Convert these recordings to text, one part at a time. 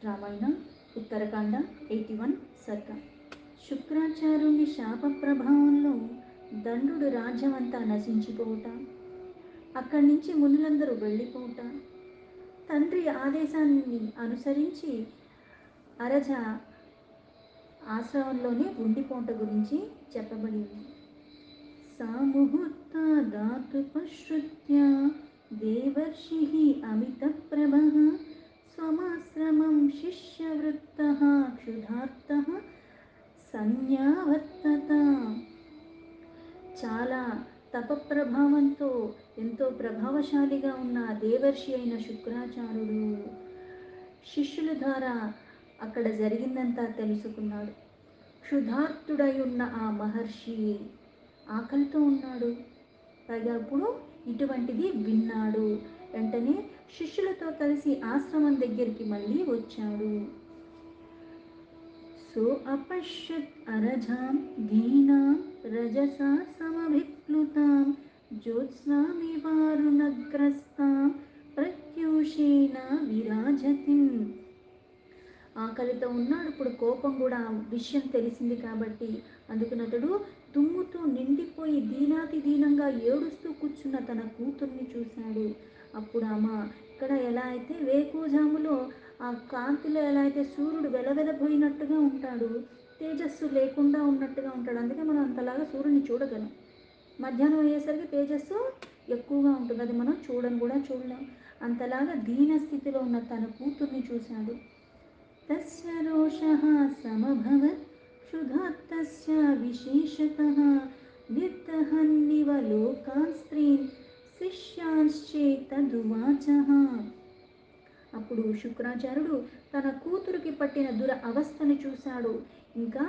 రామాయణ ఉత్తరకాండ 81 సర్గ. శుక్రాచార్యుని శాప ప్రభావంలో దండుడు రాజ్యమంతా నశించిపోవుట, అక్కడి నుంచి మునులందరూ వెళ్ళిపోవుట, తండ్రి ఆదేశాన్ని అనుసరించి అరజ ఆశ్రమంలోనే ఉండిపోవట గురించి చెప్పబడింది. సాముహూర్తాదాతుపశ్రుత్య దేవర్షిః అమితప్రభః స్వమాశ్రమం శిష్యవృత్తః క్షుధార్తః సన్యావర్తత. చాలా తపప్రభావంతో ఎంతో ప్రభావశాలిగా ఉన్న దేవర్షి అయిన శుక్రాచార్యుడు శిష్యుల ద్వారా అక్కడ జరిగిందంతా తెలుసుకున్నాడు. క్షుధార్తుడై ఉన్న ఆ మహర్షి ఆకలితో ఉన్నాడు. పైగా ఇప్పుడు ఇటువంటిది విన్నాడు. వెంటనే శిష్యులతో కలిసి ఆశ్రమం దగ్గరికి మళ్ళీ వచ్చాడు. సో అపశ్యత్ అరజాం దీనాం రజసా సమభిప్లుతాం జ్యోత్స్నామివారుణగ్రస్తాం ప్రత్యూషేణ విరాజతిం. ఆకలితో ఉన్నాడు. ఇప్పుడు కోపం కూడా విషయం తెలిసింది కాబట్టి అందుకునతడు దుమ్ముతో నిండిపోయి దీనాతి దీనంగా ఏడుస్తూ కూర్చున్న తన కూతుర్ని చూశాడు. అప్పుడు ఆమె ఇక్కడ ఎలా అయితే వేకువజాములో ఆ కాంతిలో ఎలా అయితే సూర్యుడు వెలవెలబోయినట్టుగా ఉంటాడు, తేజస్సు లేకుండా ఉన్నట్టుగా ఉంటాడు. అందుకే మనం అంతలాగా సూర్యుని చూడగలం. మధ్యాహ్నం అయ్యేసరికి తేజస్సు ఎక్కువగా ఉంటుంది, అది మనం చూడలేం. అంతలాగా దీనస్థితిలో ఉన్న తన కూతుర్ని చూశాడు. తస్య రోషః సమభవత్ క్షుధార్తస్య విశేషతః నిర్దహన్నివ లోకాన్ స్త్రీన్ శిష్యాశ్చేతదువాచః. అప్పుడు శుక్రాచార్యుడు తన కూతురికి పట్టిన అవస్థను చూశాడు. ఇంకా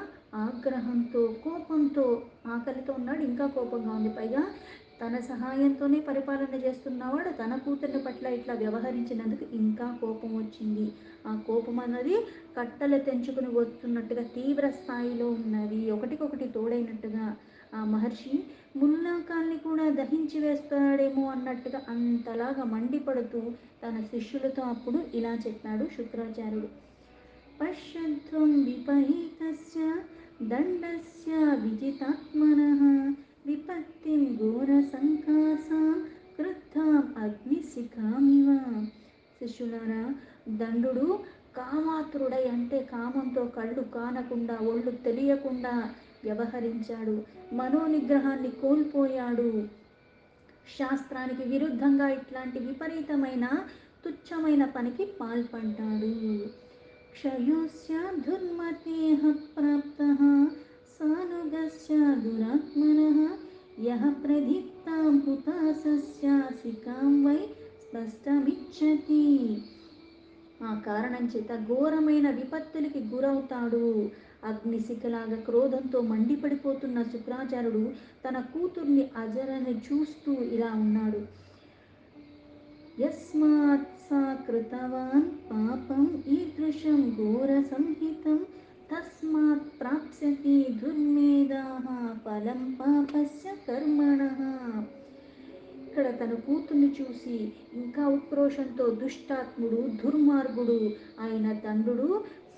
ఆగ్రహంతో, కోపంతో, ఆకలితో ఉన్నాడు, ఇంకా కోపంగా ఉంది. పైగా తన సహాయంతోనే పరిపాలన చేస్తున్నవాడు తన కూతురిని పట్ల ఇట్లా వ్యవహరించినందుకు ఇంకా కోపం వచ్చింది. ఆ కోపం అన్నది కట్టెలు తెంచుకుని వస్తున్నట్టుగా తీవ్ర స్థాయిలో ఉన్నది, ఒకటికొకటి తోడైనట్టుగా. ఆ మహర్షి ముల్లోకాల్ని కూడా దహించి వేస్తాడేమో అన్నట్టుగా అంతలాగా మండిపడుతూ తన శిష్యులతో అప్పుడు ఇలా చెప్పాడు శుక్రాచార్యుడు. పశ్యధ్వం విపరీతస్య దండస్య విజితాత్మనః విపత్తిం ఘోర సంకాసాం క్రుద్ధాం అగ్నిశిఖామివ. శిష్యులారా, దండుడు కామాతురుడై అంటే కామంతో కళ్ళు కానకుండా ఒళ్ళు తెలియకుండా వ్యవహరించాడు. మనోనిగ్రహాన్ని కోల్పోయాడు. శాస్త్రానికి విరుద్ధంగా ఇట్లాంటి విపరీతమైన తుచ్చమైన పనికి పాల్పడ్డాడు. క్షయోస్య దుర్మతేః ప్రాప్తః సానుగస్య దురాత్మనః యః ప్రదీప్తాం హుతాసస్య సికాం వై స్పష్టమిచ్చతి. ఆ కారణం చేత ఘోరమైన విపత్తులకి గురవుతాడు. అగ్నిశిఖలాగా క్రోధంతో మండిపడిపోతున్న శుక్రాచార్యుడు తన కూతుర్ని అజరని చూస్తూ ఇలా ఉన్నాడు. యస్మాత్ సా కృతవాన్ పాపం ఈదృశం ఘోర సంహితం తస్మాత్ ప్రాప్స్యతి దుర్మేధాః ఫలం పాపస్య కర్మణః. ఇక్కడ తన కూతుర్ని చూసి ఇంకా ఉక్రోషంతో దుష్టాత్ముడు, దుర్మార్గుడు ఆయన దండుడు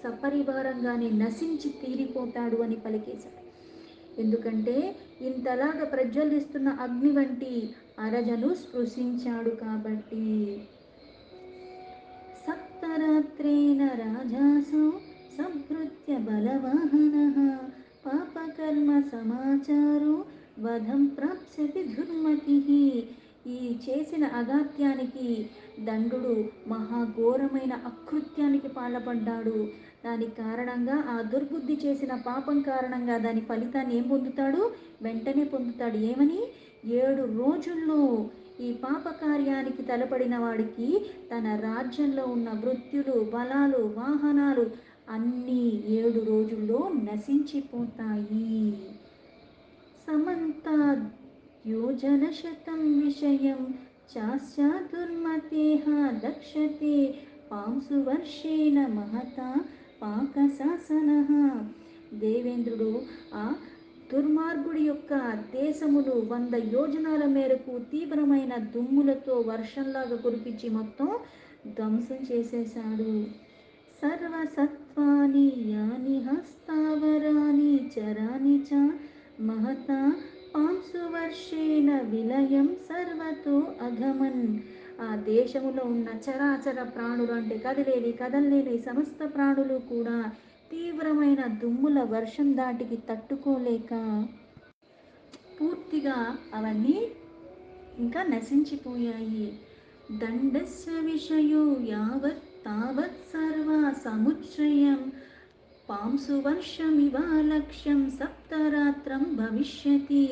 సపరివారంగానే నశించి తీరిపోతాడు అని పలికేశాడు. ఎందుకంటే ఇంతలాగా ప్రజ్వలిస్తున్న అగ్ని వంటి అరజను స్పృశించాడు కాబట్టి. సప్తరాత్రేణ రాజాసౌ సంభృత్య బలవాహనః పాపకర్మ సమాచారో వధం ప్రాప్స్యతి దుర్మతిః. ఈ చేసిన అగాత్యానికి దండుడు మహాఘోరమైన అకృత్యానికి పాల్పడ్డాడు. దాని కారణంగా ఆ దుర్బుద్ధి చేసిన పాపం కారణంగా దాని ఫలితాన్ని ఏం పొందుతాడు? వెంటనే పొందుతాడు. ఏమని? 7 రోజుల్లో ఈ పాప కార్యానికి తలపడిన వాడికి తన రాజ్యంలో ఉన్న వృత్తులు, బలాలు, వాహనాలు అన్నీ 7 రోజుల్లో నశించిపోతాయి. సమంతాద్ యోజనశతం విషయం చాస్య దుర్మతేః దక్షతే పాంసు వర్షేణ మహతా పాకశాసనః. దేవేంద్రుడు ఆ దుర్మార్గుడి యొక్క దేశమును 100 యోజనాల మేరకు తీవ్రమైన దుమ్ములతో వర్షంలాగా కురిపించి మొత్తం ధ్వంసం చేసేశాడు. సర్వసత్వాని యాని హస్తావరాని చరాని చ మహతా పాంసువర్షేణ విలయం సర్వతో అగమన్. ఆ దేశములో ఉన్న చరాచర ప్రాణులు అంటే కదిలేని కదలలేని సమస్త ప్రాణులు కూడా తీవ్రమైన దుమ్ముల వర్షం దాటికి తట్టుకోలేక పూర్తిగా అవన్నీ ఇంకా నశించిపోయాయి. దండస్య విషయో యావత్ తావత్ సర్వ సముచ్చయం పాంసువర్షమివ లక్ష్యం సప్తరాత్రం భవిష్యతి.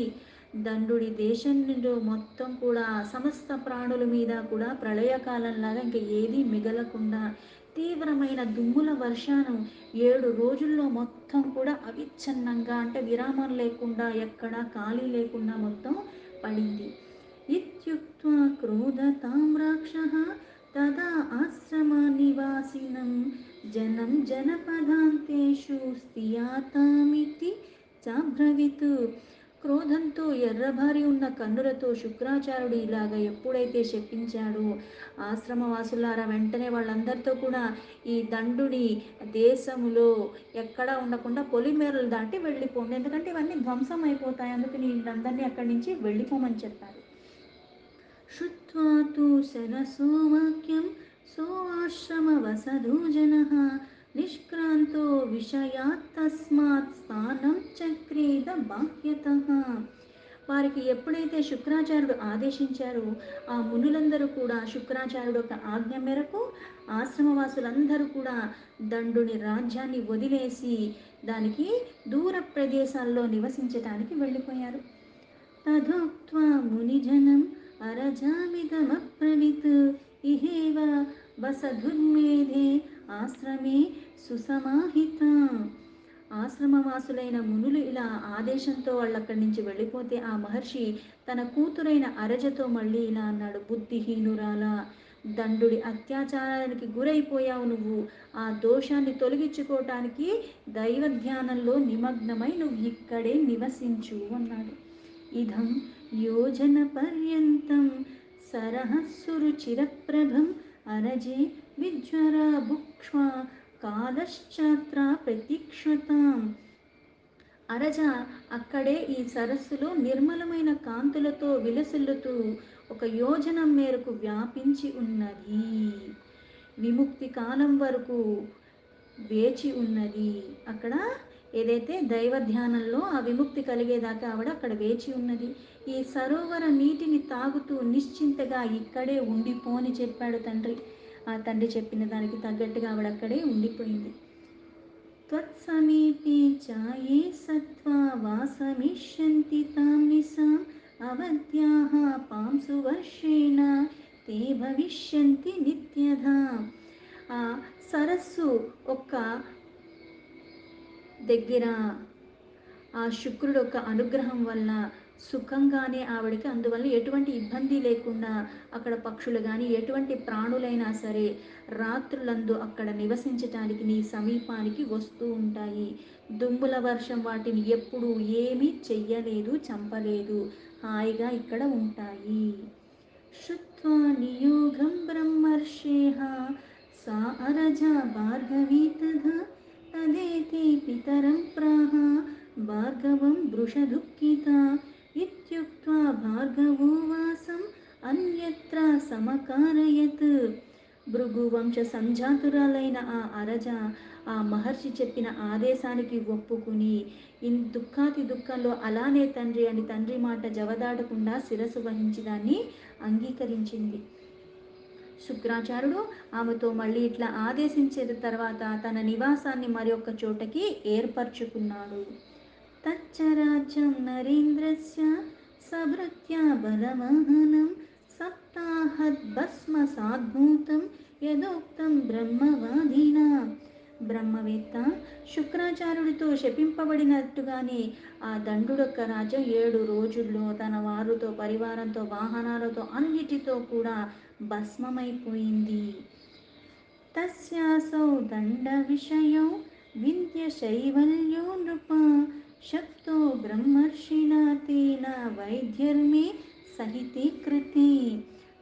దండుడి దేశంలో మొత్తం కూడా సమస్త ప్రాణుల మీద కూడా ప్రళయకాలంలాగా ఇంకా ఏదీ మిగలకుండా తీవ్రమైన దుమ్ముల వర్షాన్ని 7 రోజుల్లో మొత్తం కూడా అవిచ్ఛిన్నంగా అంటే విరామం లేకుండా ఎక్కడా ఖాళీ లేకుండా మొత్తం పడింది. ఇత్యుక్త్వా క్రోధతాం రాక్షసః తదా ఆశ్రమనివాసినం జనం జనపదాంతేషు స్థియాతామితి చాబ్రవీత్. క్రోధంతో ఎర్రబారి ఉన్న కన్నులతో శుక్రాచార్యుడు ఇలాగ ఎప్పుడైతే శపించాడో, ఆశ్రమవాసులారా వెంటనే వాళ్ళందరితో కూడా ఈ దండుని దేశములో ఎక్కడా ఉండకుండా పొలిమేరలు దాటి వెళ్ళిపోండి, ఎందుకంటే ఇవన్నీ ధ్వంసం అయిపోతాయి, అందుకని వీళ్ళందరినీ అక్కడి నుంచి వెళ్ళిపోమని చెప్పారు. శ్రుత్వా తు శరసో వాక్యం సోఆశ్రమవసదో జనః నిష్క్రాంతో విషయాత్ తస్మాత్ స్థానం చక్రేద బాహ్యతః. వారికి ఎప్పుడైతే శుక్రాచార్యుడు ఆదేశించారో ఆ మునులందరూ కూడా శుక్రాచార్యుడు ఒక ఆజ్ఞ మేరకు ఆశ్రమవాసులందరూ కూడా దండుని రాజ్యాన్ని వదిలేసి దానికి దూర ప్రదేశాల్లో నివసించటానికి వెళ్ళిపోయారు. తథోక్త్వా మునిజనం అరజామిదమబ్రవీత్ ఇహేవ వసధుర్మేధే ఆశ్రమే సుసమాహిత. ఆశ్రమవాసులైన మునులు ఇలా ఆదేశంతో వాళ్ళు అక్కడి నుంచి వెళ్ళిపోతే ఆ మహర్షి తన కూతురైన అరజతో మళ్ళీ ఇలా అన్నాడు, బుద్ధిహీనురాలా, దండుడి అత్యాచారానికి గురైపోయావు నువ్వు. ఆ దోషాన్ని తొలగించుకోవటానికి దైవ ధ్యానంలో నిమగ్నమై నువ్వు ఇక్కడే నివసించు అన్నాడు. ఇదం యోజన పర్యంతం సరహస్సురుచిరప్రభం అరజే విజ్వరా భుక్ష్వా కాలశ్చాత్ర ప్రతీక్షతాం. అరజ అక్కడే ఈ సరస్సులో నిర్మలమైన కాంతులతో విలసిల్లుతూ 1 యోజనం మేరకు వ్యాపించి ఉన్నది. విముక్తి కాలం వరకు వేచి ఉన్నది. అక్కడ ఏదైతే దైవ ధ్యానంలో ఆ విముక్తి కలిగేదాకా ఆవిడ అక్కడ వేచి ఉన్నది. ఈ సరోవర నీటిని తాగుతూ నిశ్చింతగా ఇక్కడే ఉండిపోని చెప్పాడు తండ్రి. ఆ తండ్రి చెప్పిన దానికి తగ్గట్టుగా ఆవిడ అక్కడే ఉండిపోయింది. త్వత్సమీపే చాయే సత్వా వాసమిష్యంతి తాం నిశాం అవధ్యాః పాంసువర్షేణ తే భవిష్యంతి నిత్యధా. ఆ సరస్సు ఒక్క దగ్గర ఆ శుక్రుడు యొక్క అనుగ్రహం వల్ల సుఖంగానే ఆవిడకి, అందువల్ల ఎటువంటి ఇబ్బంది లేకుండా అక్కడ పక్షులు కానీ ఎటువంటి ప్రాణులైనా సరే రాత్రులందు అక్కడ నివసించటానికి నీ సమీపానికి వస్తూ ఉంటాయి. దుమ్ముల వర్షం వాటిని ఎప్పుడూ ఏమీ చెయ్యలేదు, చంపలేదు, హాయిగా ఇక్కడ ఉంటాయి. శ్రుత్వా నియోగం బ్రహ్మర్షేః సా అరజా భార్గవీ తథా తదేతి పితరం ప్రాహ భార్గవం వృషదుఃఖిత. ఇత్యుక్త్వా భార్గవో వాసం అన్యత్ర సమకారయత్. భృగువంశ సంజాతురాలైన ఆ అరజ ఆ మహర్షి చెప్పిన ఆదేశానికి ఒప్పుకుని దుఃఖాతి దుఃఖంలో అలానే తండ్రి అని తండ్రి మాట జవదాటకుండా శిరస్సు వహించి దాన్ని అంగీకరించింది. శుక్రాచార్యుడు ఆమెతో మళ్ళీ ఇట్లా ఆదేశించిన తర్వాత తన నివాసాన్ని మరొక చోటకి ఏర్పరచుకున్నాడు. తచ్చరాజ్యం నరేంద్రస్య సభృత్యా బలవాహనం సప్తాహద్భస్మసాద్భూతం యథోక్తం బ్రహ్మవాదినా. బ్రహ్మవేత్త శుక్రాచార్యుడితో శపింపబడినట్టుగానే ఆ దండుడొక్క రాజ్యం 7 రోజుల్లో తన వారితో పరివారంతో వాహనాలతో అన్నిటితో కూడా భస్మమైపోయింది. తస్యాసౌ దండ విషయో వింధ్య శైవల్యో నృప శక్తో బ్రహ్మర్షిణా తేన వైద్యర్మే సహితే కృతి.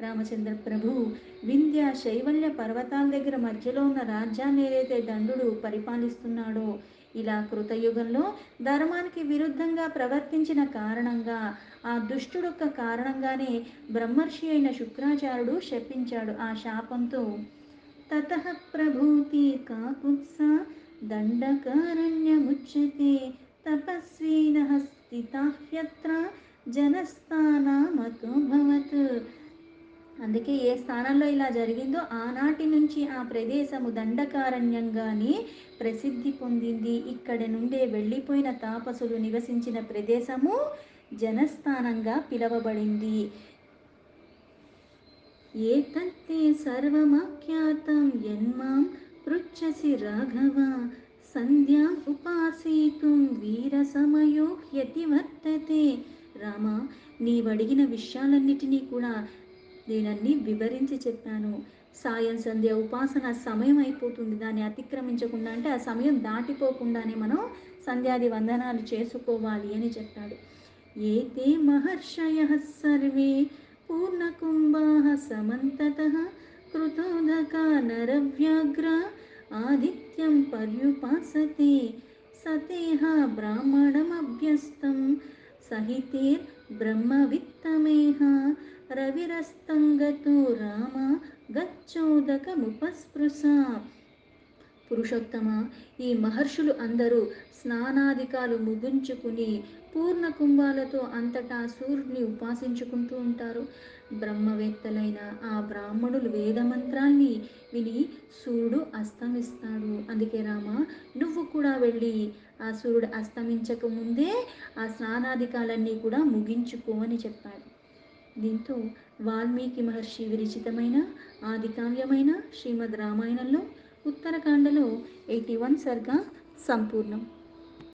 రామచంద్ర ప్రభు వింధ్య శైవల్య పర్వతాల దగ్గర మధ్యలో ఉన్న రాజ్యాన్ని ఏదైతే దండుడు పరిపాలిస్తున్నాడో, ఇలా కృతయుగంలో ధర్మానికి విరుద్ధంగా ప్రవర్తించిన కారణంగా, ఆ దుష్టుడొక్క కారణంగానే బ్రహ్మర్షి అయిన శుక్రాచార్యుడు శపించాడు. ఆ శాపంతో తతః ప్రభూతి కాకుత్సా దండకారణ్యముచ్యతే తపస్వినః స్థితాహ్యత్ర జనస్థానమతోభవత్. అందుకే ఏ స్థానంలో ఇలా జరిగిందో ఆనాటి నుంచి ఆ ప్రదేశము దండకారణ్యంగానే ప్రసిద్ధి పొందింది. ఇక్కడ నుండే వెళ్ళిపోయిన తాపసులు నివసించిన ప్రదేశము జనస్థానంగా పిలువబడింది. ఏతత్తే సర్వమాఖ్యాతం యన్మాం పృచ్ఛసి రాఘవ సంధ్యాం ఉపాసీతుం వీరసమయో హ్యతి వర్తతే. రామ, నీవడిగిన విషయాలన్నిటినీ కూడా నేనన్నీ వివరించి చెప్పాను. సాయం సంధ్య ఉపాసన సమయం అయిపోతుంది, దాన్ని అతిక్రమించకుండా, అంటే ఆ సమయం దాటిపోకుండానే మనం సంధ్యాది వందనాలు చేసుకోవాలి అని చెప్పాడు. ఏతే మహర్షయః సర్వే పూర్ణకుంభాః సమంతతః కృతోదకా నరవ్యాఘ్ర ఆదిత్యం పర్యుపాసతే సతేహ బ్రాహ్మణమభ్యస్తం సహితేర్ బ్రహ్మవిత్తమేహ రవిరస్తంగతో రామ గచ్చోదకముపస్పృశ. పురుషోత్తమ, ఈ మహర్షులు అందరూ స్నానాధికాలు ముగించుకుని పూర్ణ కుంభాలతో అంతటా సూర్యుడిని ఉపాసించుకుంటూ ఉంటారు. బ్రహ్మవేత్తలైన ఆ బ్రాహ్మణులు వేదమంత్రాన్ని విని సూర్యుడు అస్తమిస్తాడు. అందుకే రామ, నువ్వు కూడా వెళ్ళి ఆ సూర్యుడు అస్తమించక ముందే ఆ స్నానాధికాలన్నీ కూడా ముగించుకో అని చెప్పాడు. దీంతో వాల్మీకి మహర్షి విరచితమైన ఆదికావ్యమైన శ్రీమద్ రామాయణంలో ఉత్తరకాండలో 81 సర్గ సంపూర్ణం.